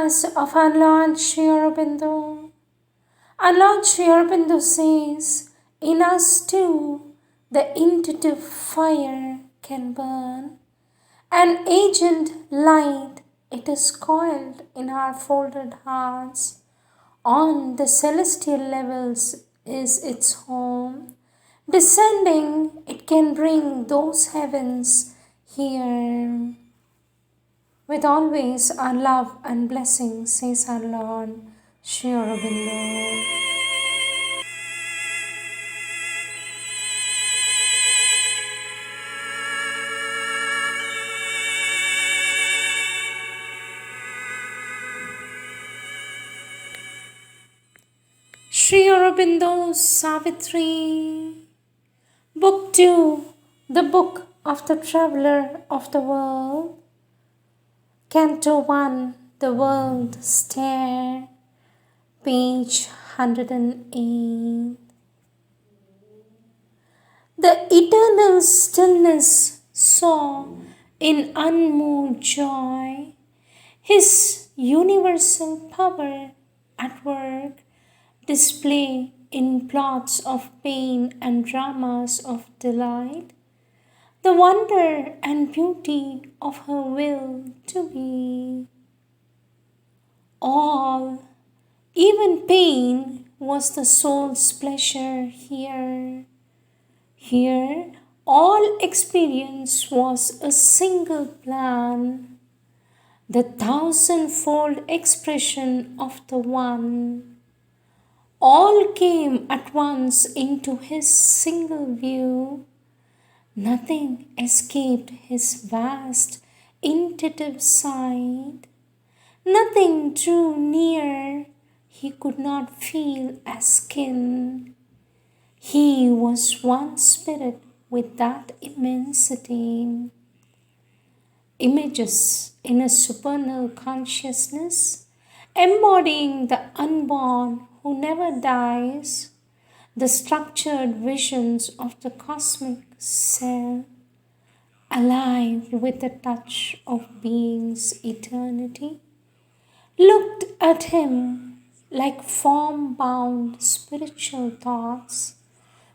Words of our Lord Sri Aurobindo. Our Lord Sri Aurobindo says, in us too the intuitive fire can burn, an agent light it is coiled in our folded hearts. On the celestial levels is its home. Descending, it can bring those heavens here. With always our love and blessings, says our Lord Sri Aurobindo. Sri Aurobindo Savitri. Book 2, the Book of the Traveller of the World. Canto 1, The World Stare, page 108. The eternal stillness saw in unmoved joy His universal power at work, display in plots of pain and dramas of delight, the wonder and beauty of her will to be. All, even pain, was the soul's pleasure here. Here, all experience was a single plan, the thousandfold expression of the One. All came at once into his single view. Nothing escaped his vast, intuitive sight. Nothing drew near he could not feel as skin. He was one spirit with that immensity. Images in a supernal consciousness, embodying the unborn who never dies, the structured visions of the cosmic self, alive with the touch of being's eternity, looked at him like form-bound spiritual thoughts,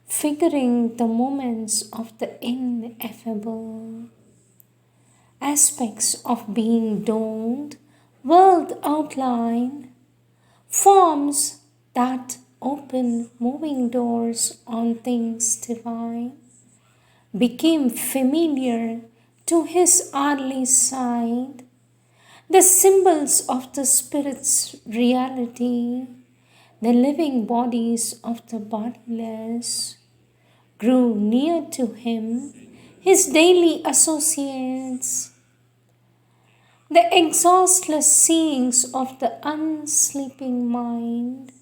figuring the moments of the ineffable. Aspects of being domed, world outline, forms that open moving doors on things divine, became familiar to his early sight. The symbols of the Spirit's reality, the living bodies of the bodiless, grew near to him, his daily associates. The exhaustless seeings of the unsleeping mind,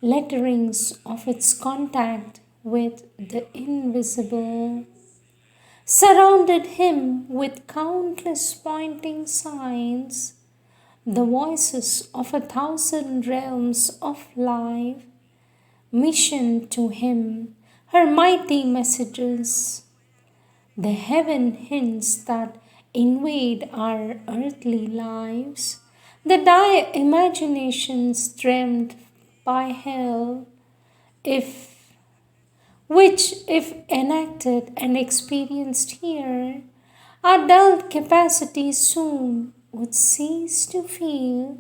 letterings of its contact with the invisible, surrounded him with countless pointing signs, the voices of 1,000 realms of life, missioned to him her mighty messages. The heaven hints that invade our earthly lives, the dire imaginations dreamed by hell, which, if enacted and experienced here, our dulled capacity soon would cease to feel,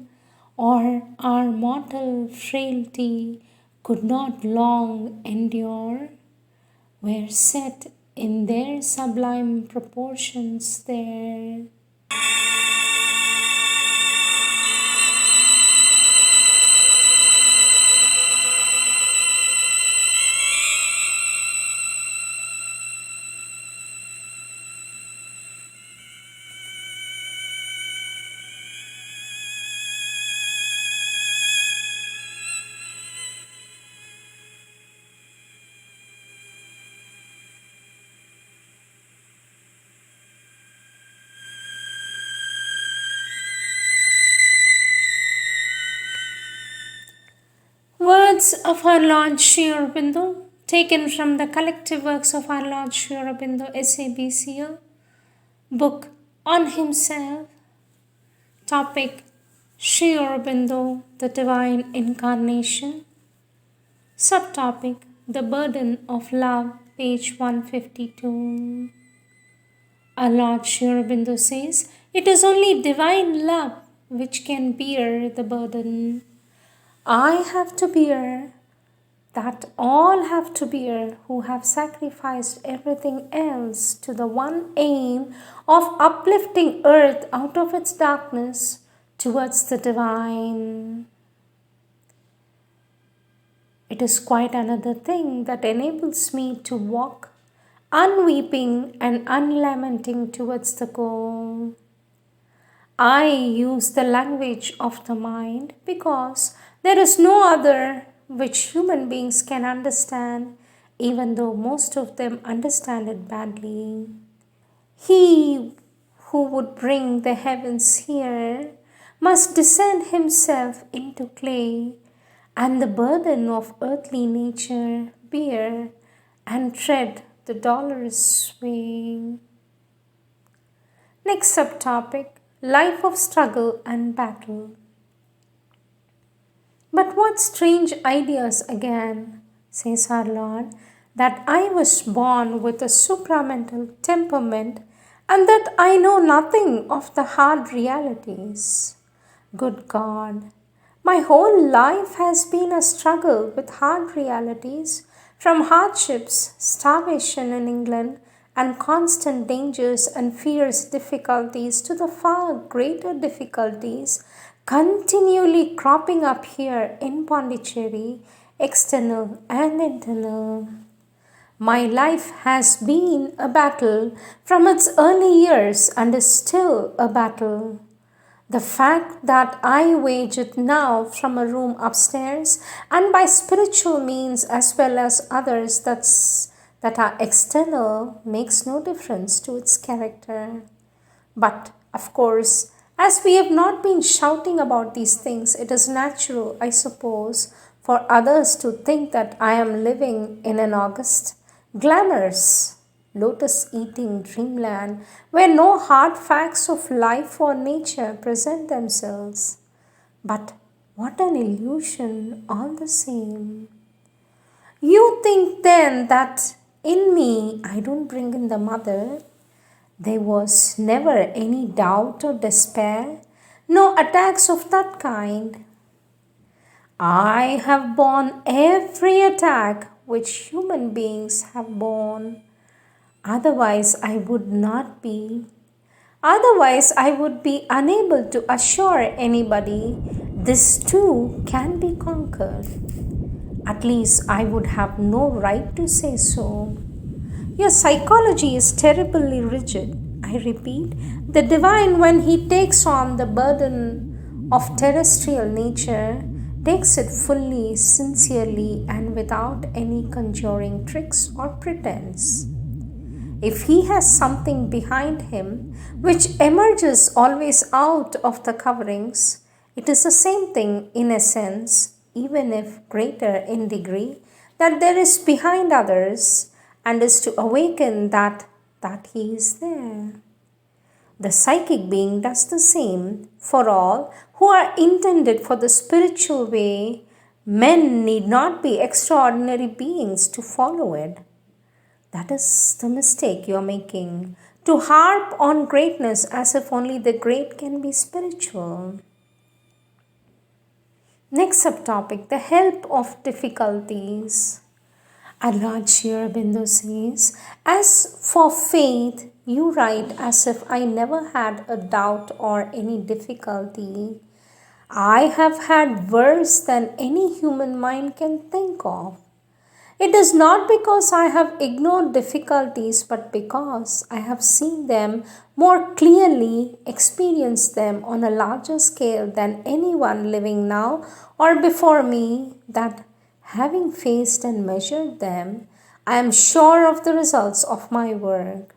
or our mortal frailty could not long endure, were set in their sublime proportions there. Words of our Lord Sri Aurobindo, taken from the collective works of our Lord Sri Aurobindo, SABCL, book on himself, topic Sri Aurobindo, the Divine Incarnation. Subtopic: The Burden of Love, page 152. Our Lord Sri Aurobindo says, it is only divine love which can bear the burden. I have to bear, that all have to bear who have sacrificed everything else to the one aim of uplifting earth out of its darkness towards the divine. It is quite another thing that enables me to walk unweeping and unlamenting towards the goal. I use the language of the mind because there is no other which human beings can understand, even though most of them understand it badly. He who would bring the heavens here must descend himself into clay and the burden of earthly nature bear and tread the dolorous way. Next subtopic: Life of Struggle and Battle. But what strange ideas again, says our Lord, that I was born with a supramental temperament and that I know nothing of the hard realities. Good God, my whole life has been a struggle with hard realities, from hardships, starvation in England, and constant dangers and fierce difficulties to the far greater difficulties continually cropping up here in Pondicherry, external and internal. My life has been a battle from its early years and is still a battle. The fact that I wage it now from a room upstairs and by spiritual means as well as others that are external makes no difference to its character. But, of course, as we have not been shouting about these things, it is natural, I suppose, for others to think that I am living in an august, glamorous, lotus-eating dreamland where no hard facts of life or nature present themselves. But what an illusion all the same. You think then that in me I don't bring in the mother. There was never any doubt or despair, no attacks of that kind. I have borne every attack which human beings have borne. Otherwise, I would not be. Otherwise, I would be unable to assure anybody this too can be conquered. At least I would have no right to say so. Your psychology is terribly rigid. I repeat, the divine, when he takes on the burden of terrestrial nature, takes it fully, sincerely, and without any conjuring tricks or pretense. If he has something behind him which emerges always out of the coverings, it is the same thing in essence, even if greater in degree, that there is behind others, and is to awaken that he is there. The psychic being does the same for all who are intended for the spiritual way. Men need not be extraordinary beings to follow it. That is the mistake you are making, to harp on greatness as if only the great can be spiritual. Next subtopic: the help of difficulties. Our Lord Sri Aurobindo says, as for faith, you write as if I never had a doubt or any difficulty. I have had worse than any human mind can think of. It is not because I have ignored difficulties, but because I have seen them more clearly, experienced them on a larger scale than anyone living now or before me, that having faced and measured them, I am sure of the results of my work.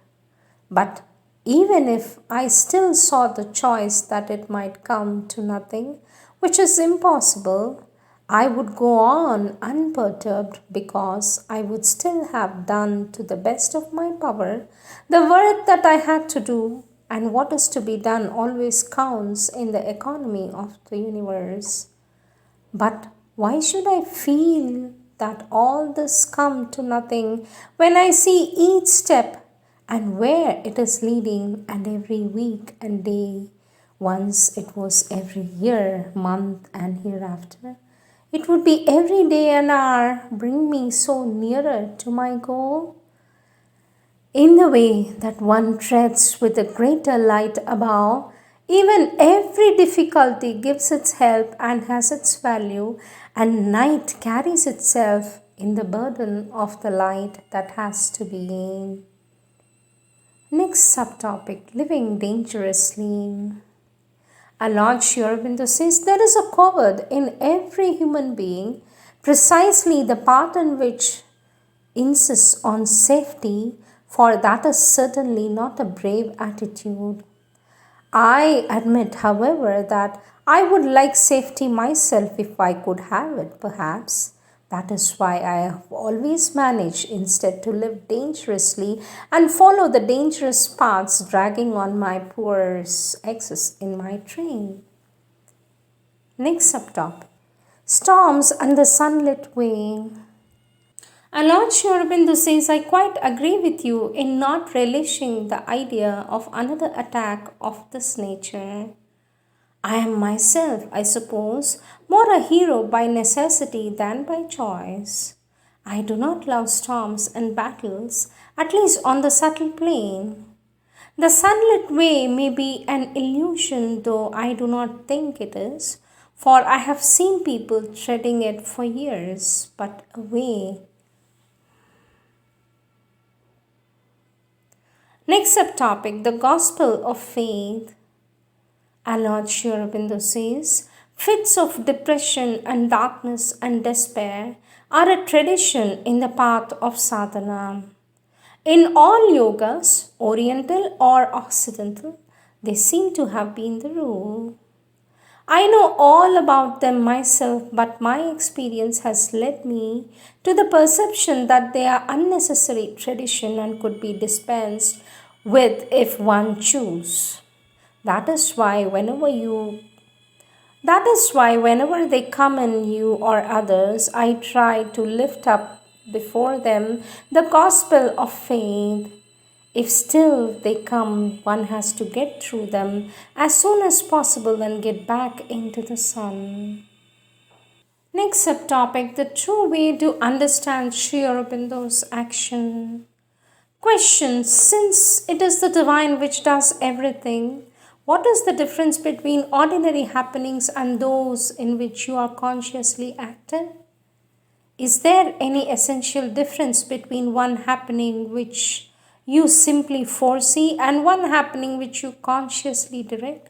But even if I still saw the choice that it might come to nothing, which is impossible, I would go on unperturbed because I would still have done to the best of my power the work that I had to do, and what is to be done always counts in the economy of the universe. But why should I feel that all this come to nothing when I see each step and where it is leading, and every week and day? Once it was every year, month, and hereafter. It would be every day and hour bring me so nearer to my goal. In the way that one treads with a greater light above, even every difficulty gives its help and has its value, and night carries itself in the burden of the light that has to be gained. Next subtopic, living dangerously. Our Lord Sri Aurobindo says there is a covert in every human being, precisely the part in which insists on safety, for that is certainly not a brave attitude. I admit, however, that I would like safety myself if I could have it, perhaps. That is why I have always managed instead to live dangerously and follow the dangerous paths, dragging on my poor exes in my train. Next subtopic, storms and the sunlit way. And Lord Sri Aurobindo says, I quite agree with you in not relishing the idea of another attack of this nature. I am myself, I suppose, more a hero by necessity than by choice. I do not love storms and battles, at least on the subtle plane. The sunlit way may be an illusion, though I do not think it is, for I have seen people treading it for years, but a way. Next subtopic, the gospel of faith. Our Lord Sri Aurobindo says, fits of depression and darkness and despair are a tradition in the path of sadhana. In all yogas, oriental or occidental, they seem to have been the rule. I know all about them myself, but my experience has led me to the perception that they are unnecessary tradition and could be dispensed with if one choose. That is why whenever they come in you or others, I try to lift up before them the gospel of faith. If still they come, one has to get through them as soon as possible and get back into the sun. Next subtopic, the true way to understand Sri Aurobindo's action. Question, since it is the divine which does everything, what is the difference between ordinary happenings and those in which you are consciously active? Is there any essential difference between one happening which you simply foresee and one happening which you consciously direct?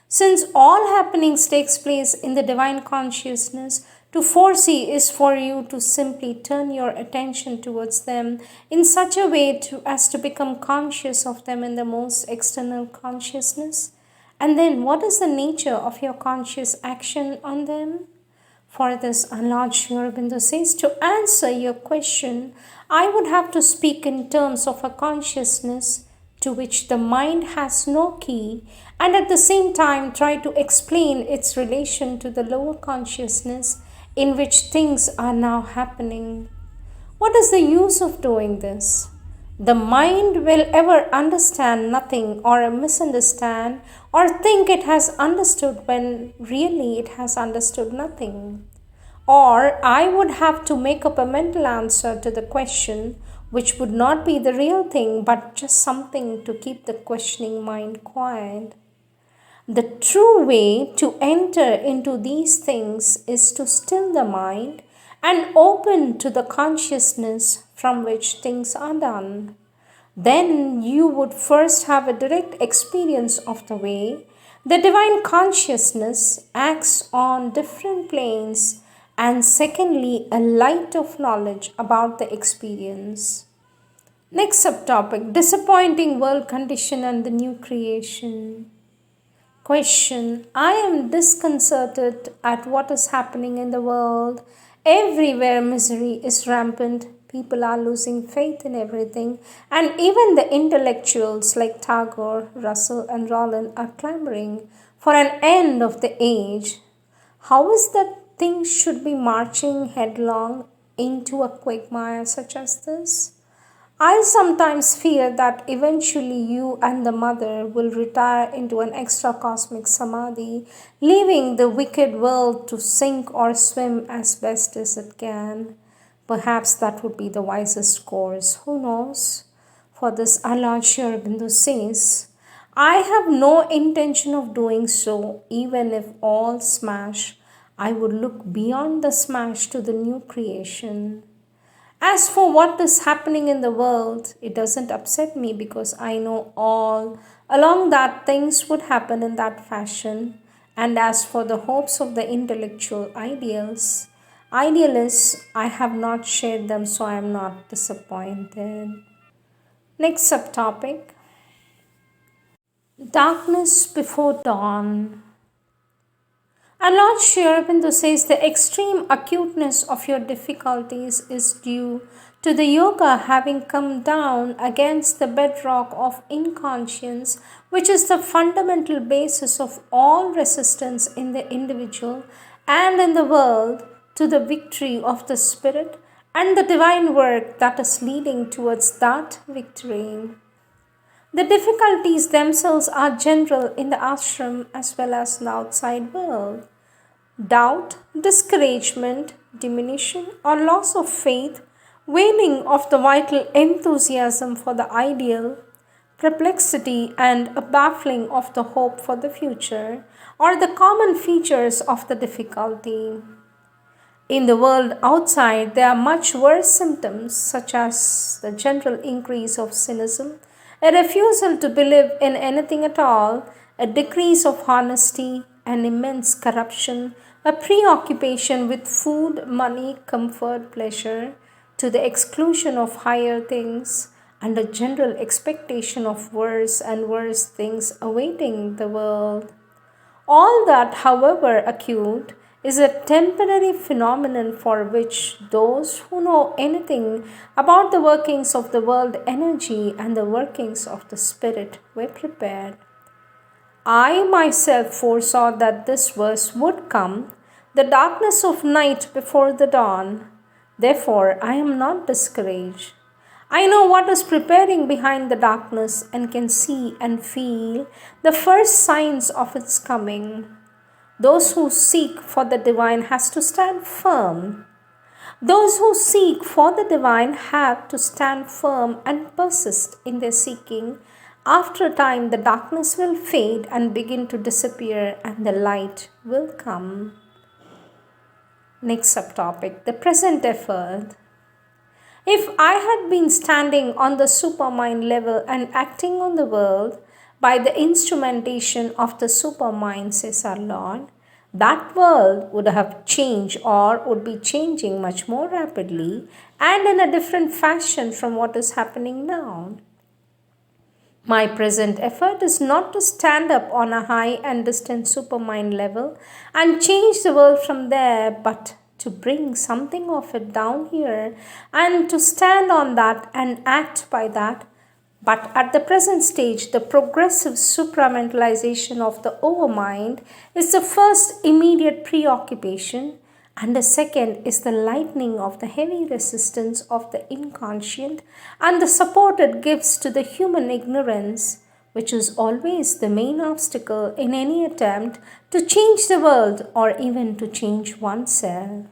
Since all happenings takes place in the divine consciousness, to foresee is for you to simply turn your attention towards them in such a way as to become conscious of them in the most external consciousness. And then what is the nature of your conscious action on them? For this, Lord Sri Aurobindo says, to answer your question, I would have to speak in terms of a consciousness to which the mind has no key, and at the same time try to explain its relation to the lower consciousness in which things are now happening. What is the use of doing this? The mind will ever understand nothing or misunderstand or think it has understood when really it has understood nothing. Or I would have to make up a mental answer to the question which would not be the real thing but just something to keep the questioning mind quiet. The true way to enter into these things is to still the mind and open to the consciousness from which things are done. Then you would first have a direct experience of the way the divine consciousness acts on different planes, and secondly, a light of knowledge about the experience. Next subtopic, disappointing world condition and the new creation. Question, I am disconcerted at what is happening in the world. Everywhere misery is rampant. People are losing faith in everything, and even the intellectuals like Tagore, Russell, and Roland are clamoring for an end of the age. How is that things should be marching headlong into a quagmire such as this? I sometimes fear that eventually you and the mother will retire into an extra cosmic samadhi, leaving the wicked world to sink or swim as best as it can. Perhaps that would be the wisest course. Who knows? For this Allah Shri Aurobindo says, I have no intention of doing so, even if all smash. I would look beyond the smash to the new creation. As for what is happening in the world, it doesn't upset me because I know all along that things would happen in that fashion. And as for the hopes of the intellectual idealists, I have not shared them, so I am not disappointed. Next subtopic: Darkness before dawn. And Lord Sri Aurobindo says the extreme acuteness of your difficulties is due to the yoga having come down against the bedrock of inconscience, which is the fundamental basis of all resistance in the individual and in the world, to the victory of the spirit and the divine work that is leading towards that victory. The difficulties themselves are general in the ashram as well as the outside world. Doubt, discouragement, diminution or loss of faith, waning of the vital enthusiasm for the ideal, perplexity and a baffling of the hope for the future are the common features of the difficulty. In the world outside, there are much worse symptoms such as the general increase of cynicism, a refusal to believe in anything at all, a decrease of honesty, an immense corruption, a preoccupation with food, money, comfort, pleasure, to the exclusion of higher things, and a general expectation of worse and worse things awaiting the world. All that, however acute, is a temporary phenomenon for which those who know anything about the workings of the world energy and the workings of the spirit were prepared. I myself foresaw that this verse would come, the darkness of night before the dawn. Therefore, I am not discouraged. I know what is preparing behind the darkness and can see and feel the first signs of its coming. Those who seek for the divine has to stand firm. Those who seek for the divine have to stand firm and persist in their seeking. After a time, the darkness will fade and begin to disappear, and the light will come. Next subtopic: the present effort. If I had been standing on the supermind level and acting on the world by the instrumentation of the supermind, says our Lord, that world would have changed or would be changing much more rapidly and in a different fashion from what is happening now. My present effort is not to stand up on a high and distant supermind level and change the world from there, but to bring something of it down here and to stand on that and act by that. But at the present stage, the progressive supramentalization of the overmind is the first immediate preoccupation, and the second is the lightening of the heavy resistance of the inconscient and the support it gives to the human ignorance, which is always the main obstacle in any attempt to change the world or even to change oneself.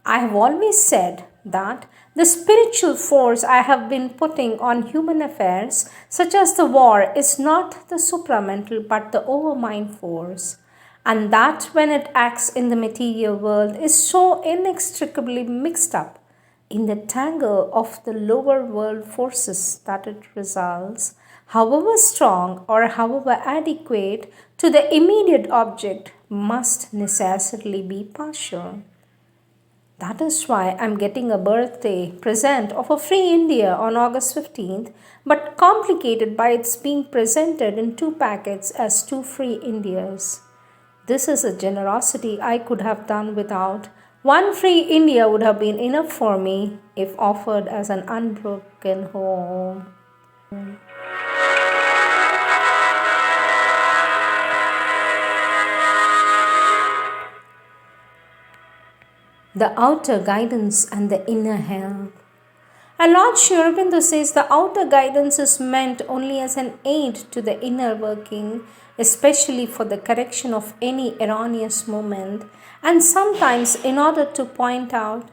I have always said that the spiritual force I have been putting on human affairs, such as the war, is not the supramental but the overmind force, and that when it acts in the material world is so inextricably mixed up in the tangle of the lower world forces that it results, however strong or however adequate to the immediate object, must necessarily be partial. That is why I am getting a birthday present of a free India on August 15th, but complicated by its being presented in 2 packets as 2 free Indias. This is a generosity I could have done without, One free India would have been enough for me if offered as an unbroken home. The outer guidance and the inner help. And Lord Sri Aurobindo says the outer guidance is meant only as an aid to the inner working, especially for the correction of any erroneous movement, and sometimes in order to point out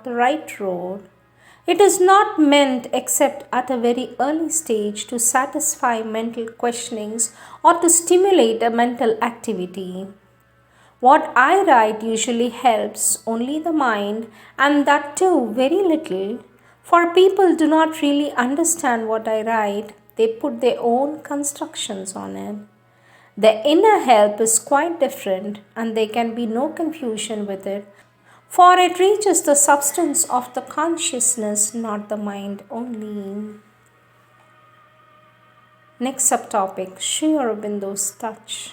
the right road. It is not meant except at a very early stage to satisfy mental questionings or to stimulate a mental activity. What I write usually helps only the mind, and that too very little, for people do not really understand what I write, they put their own constructions on it. The inner help is quite different, and there can be no confusion with it, for it reaches the substance of the consciousness, not the mind only. Next subtopic, Sri Aurobindo's touch.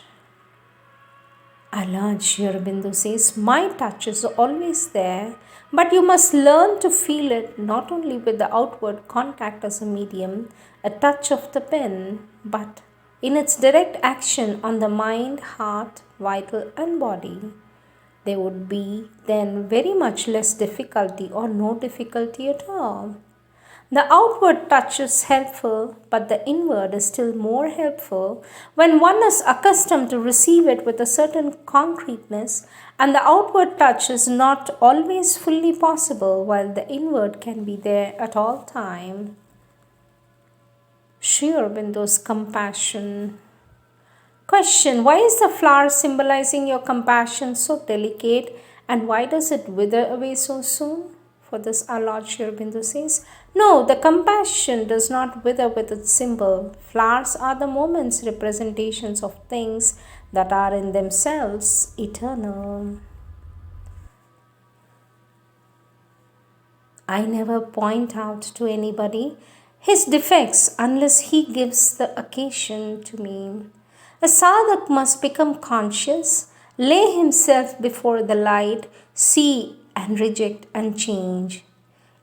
Lord Sri Aurobindo says, my touch is always there, but you must learn to feel it not only with the outward contact as a medium, a touch of the pen, but in its direct action on the mind, heart, vital, and body. There would be then very much less difficulty or no difficulty at all. The outward touch is helpful, but the inward is still more helpful when one is accustomed to receive it with a certain concreteness, and the outward touch is not always fully possible while the inward can be there at all time. Sri Aurobindo's compassion. Question: why is the flower symbolizing your compassion so delicate, and why does it wither away so soon? For this, our Lord Sri Aurobindo says, no, the compassion does not wither with its symbol. Flowers are the moment's representations of things that are in themselves eternal. I never point out to anybody his defects unless he gives the occasion to me. A sadhak must become conscious, lay himself before the light, see and reject and change.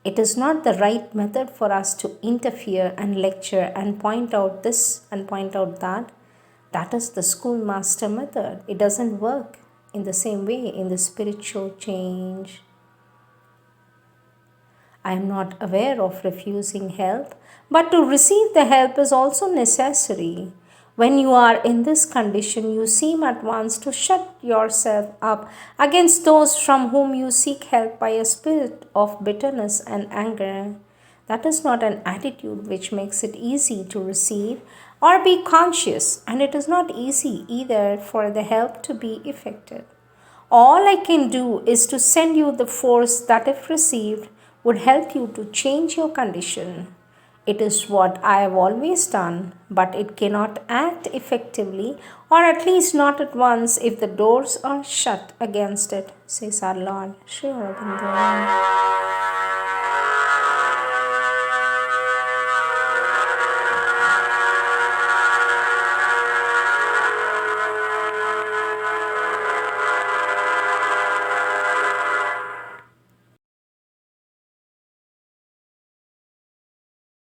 It is not the right method for us to interfere and lecture and point out this and point out that. That is the schoolmaster method. It doesn't work in the same way in the spiritual change. I am not aware of refusing help, but to receive the help is also necessary. When you are in this condition, you seem at once to shut yourself up against those from whom you seek help by a spirit of bitterness and anger. That is not an attitude which makes it easy to receive or be conscious, and it is not easy either for the help to be effective. All I can do is to send you the force that, if received, would help you to change your condition. It is what I have always done, but it cannot act effectively, or at least not at once, if the doors are shut against it, says our Lord Sri Aurobindo.